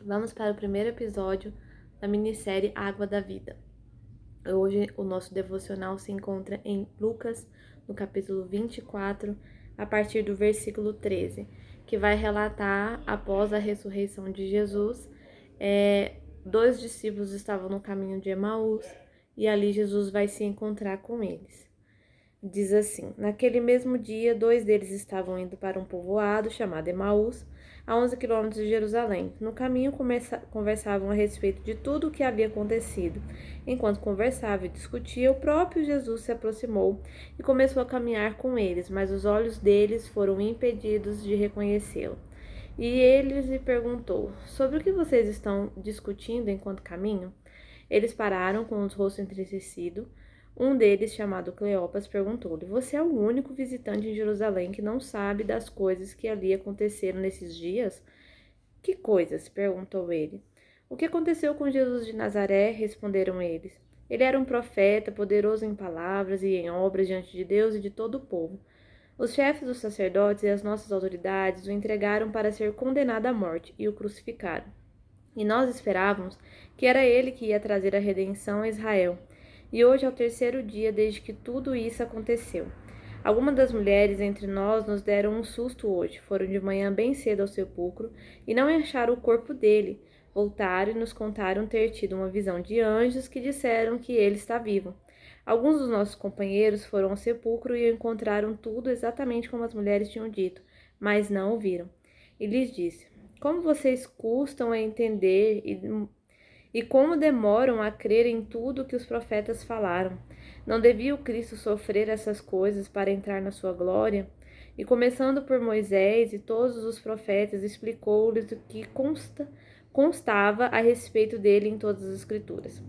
Vamos para o primeiro episódio da minissérie Água da Vida. Hoje o nosso devocional se encontra em Lucas, no capítulo 24, a partir do versículo 13, que vai relatar após a ressurreição de Jesus. Dois discípulos estavam no caminho de Emaús e ali Jesus vai se encontrar com eles. Diz assim: naquele mesmo dia, 2 deles estavam indo para um povoado chamado Emaús, a 11 quilômetros de Jerusalém. No caminho, conversavam a respeito de tudo o que havia acontecido. Enquanto conversavam e discutiam, o próprio Jesus se aproximou e começou a caminhar com eles, mas os olhos deles foram impedidos de reconhecê-lo. E ele lhe perguntou: sobre o que vocês estão discutindo enquanto caminham? Eles pararam com os rostos entristecidos. Um deles, chamado Cleopas, perguntou-lhe: você é o único visitante em Jerusalém que não sabe das coisas que ali aconteceram nesses dias? Que coisas? Perguntou ele. O que aconteceu com Jesus de Nazaré? Responderam eles. Ele era um profeta, poderoso em palavras e em obras diante de Deus e de todo o povo. Os chefes dos sacerdotes e as nossas autoridades o entregaram para ser condenado à morte e o crucificaram. E nós esperávamos que era ele que ia trazer a redenção a Israel. E hoje é o terceiro dia desde que tudo isso aconteceu. Algumas das mulheres entre nós nos deram um susto hoje. Foram de manhã bem cedo ao sepulcro e não acharam o corpo dele. Voltaram e nos contaram ter tido uma visão de anjos que disseram que ele está vivo. Alguns dos nossos companheiros foram ao sepulcro e encontraram tudo exatamente como as mulheres tinham dito, mas não o viram. E lhes disse: como vocês custam a entender e como demoram a crer em tudo que os profetas falaram. Não devia o Cristo sofrer essas coisas para entrar na sua glória? E começando por Moisés e todos os profetas, explicou-lhes o que constava a respeito dele em todas as Escrituras.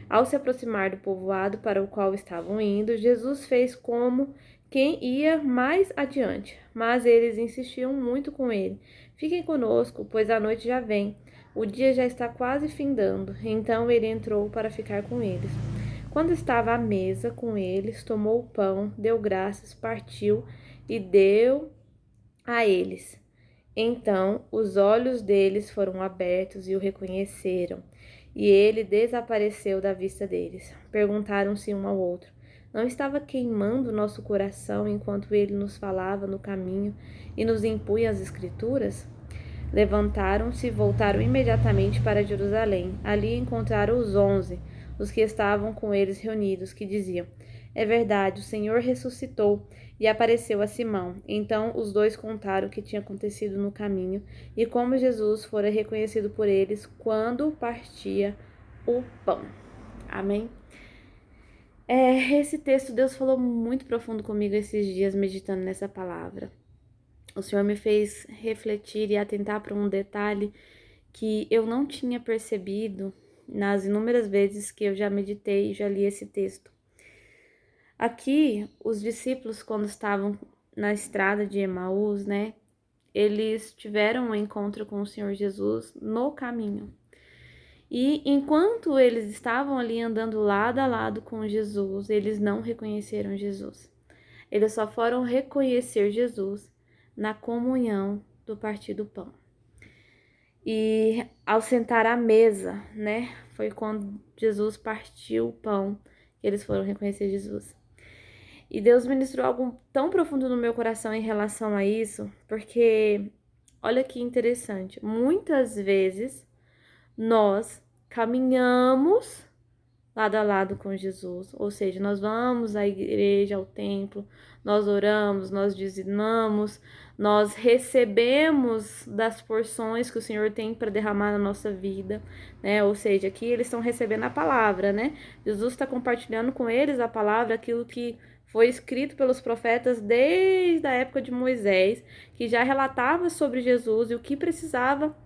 Ao se aproximar do povoado para o qual estavam indo, Jesus fez como quem ia mais adiante, mas eles insistiam muito com ele. Fiquem conosco, pois a noite já vem. O dia já está quase findando. Então ele entrou para ficar com eles. Quando estava à mesa com eles, tomou o pão, deu graças, partiu e deu a eles. Então os olhos deles foram abertos e o reconheceram, e ele desapareceu da vista deles. Perguntaram-se um ao outro: não estava queimando nosso coração enquanto ele nos falava no caminho e nos impunha as Escrituras? Levantaram-se e voltaram imediatamente para Jerusalém. Ali encontraram os 11, os que estavam com eles reunidos, que diziam: é verdade, o Senhor ressuscitou e apareceu a Simão. Então os dois contaram o que tinha acontecido no caminho e como Jesus fora reconhecido por eles quando partia o pão. Amém? Esse texto, Deus falou muito profundo comigo esses dias, meditando nessa palavra. O Senhor me fez refletir e atentar para um detalhe que eu não tinha percebido nas inúmeras vezes que eu já meditei e já li esse texto. Aqui, os discípulos, quando estavam na estrada de Emaús, né, eles tiveram um encontro com o Senhor Jesus no caminho. E enquanto eles estavam ali andando lado a lado com Jesus, eles não reconheceram Jesus. Eles só foram reconhecer Jesus na comunhão do partir do pão. E ao sentar à mesa, né, foi quando Jesus partiu o pão que eles foram reconhecer Jesus. E Deus ministrou algo tão profundo no meu coração em relação a isso, porque olha que interessante, muitas vezes nós caminhamos lado a lado com Jesus, ou seja, nós vamos à igreja, ao templo, nós oramos, nós dizimamos, nós recebemos das porções que o Senhor tem para derramar na nossa vida, né? Ou seja, aqui eles estão recebendo a palavra, né? Jesus está compartilhando com eles a palavra, aquilo que foi escrito pelos profetas desde a época de Moisés, que já relatava sobre Jesus e o que precisava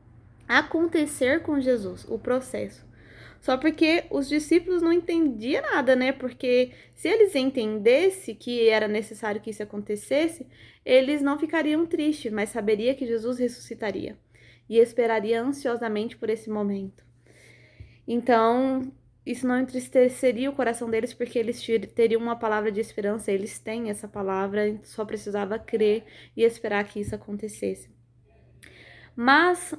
acontecer com Jesus, o processo. Só porque os discípulos não entendiam nada, né? Porque se eles entendessem que era necessário que isso acontecesse, eles não ficariam tristes, mas saberia que Jesus ressuscitaria e esperaria ansiosamente por esse momento. Então, isso não entristeceria o coração deles, porque eles teriam uma palavra de esperança, eles têm essa palavra, só precisava crer e esperar que isso acontecesse. Mas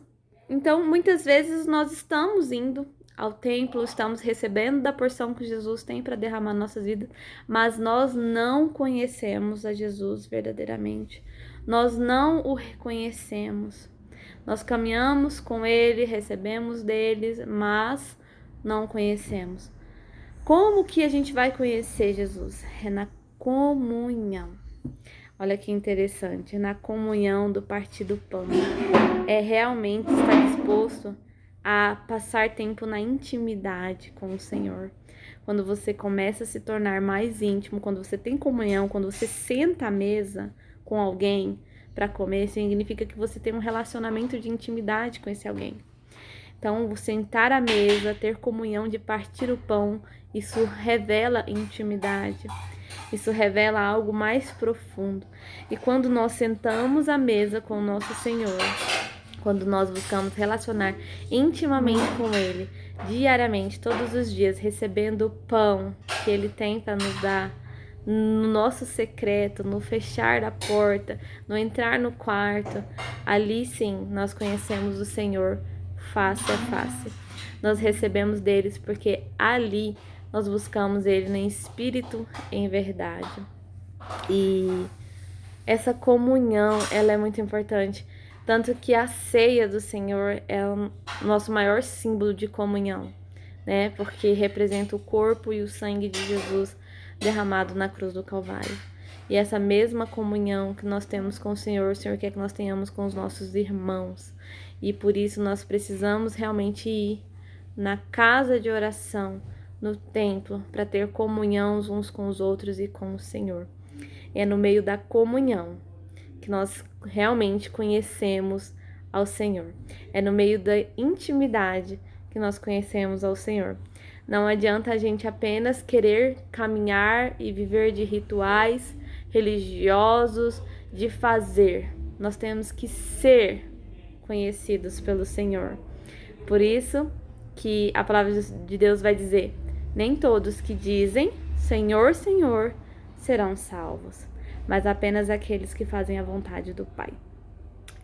Então, muitas vezes nós estamos indo ao templo, estamos recebendo da porção que Jesus tem para derramar na nossa vida, mas nós não conhecemos a Jesus verdadeiramente. Nós não o reconhecemos. Nós caminhamos com ele, recebemos deles, mas não o conhecemos. Como que a gente vai conhecer Jesus? É na comunhão. Olha que interessante, é na comunhão do partir do pão. É realmente estar disposto a passar tempo na intimidade com o Senhor. Quando você começa a se tornar mais íntimo, quando você tem comunhão, quando você senta à mesa com alguém para comer, significa que você tem um relacionamento de intimidade com esse alguém. Então, sentar à mesa, ter comunhão de partir o pão, isso revela intimidade. Isso revela algo mais profundo. E quando nós sentamos à mesa com o nosso Senhor, quando nós buscamos relacionar intimamente com Ele, diariamente, todos os dias, recebendo o pão que Ele tem para nos dar, no nosso secreto, no fechar da porta, no entrar no quarto, ali sim nós conhecemos o Senhor face a face. Nós recebemos deles porque ali nós buscamos Ele em espírito, em verdade. E essa comunhão, ela é muito importante. Tanto que a ceia do Senhor é o nosso maior símbolo de comunhão, né? Porque representa o corpo e o sangue de Jesus derramado na cruz do Calvário. E essa mesma comunhão que nós temos com o Senhor quer que nós tenhamos com os nossos irmãos. E por isso nós precisamos realmente ir na casa de oração, no templo, para ter comunhão uns com os outros e com o Senhor. É no meio da comunhão que nós realmente conhecemos ao Senhor. É no meio da intimidade que nós conhecemos ao Senhor. Não adianta a gente apenas querer caminhar e viver de rituais religiosos, de fazer. Nós temos que ser conhecidos pelo Senhor. Por isso que a palavra de Deus vai dizer: nem todos que dizem Senhor, Senhor serão salvos, mas apenas aqueles que fazem a vontade do Pai.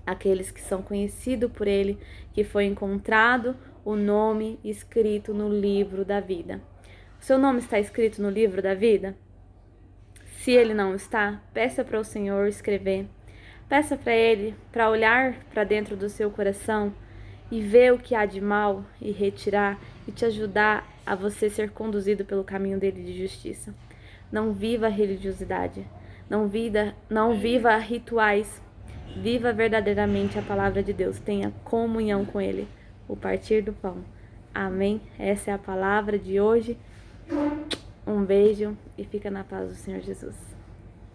Aqueles que são conhecidos por Ele, que foi encontrado o nome escrito no livro da vida. O seu nome está escrito no livro da vida? Se ele não está, peça para o Senhor escrever. Peça para Ele para olhar para dentro do seu coração e ver o que há de mal e retirar e te ajudar a você ser conduzido pelo caminho dele de justiça. Não viva a religiosidade, não viva rituais, viva verdadeiramente a palavra de Deus, tenha comunhão com Ele, o partir do pão. Amém? Essa é a palavra de hoje. Um beijo e fica na paz do Senhor Jesus.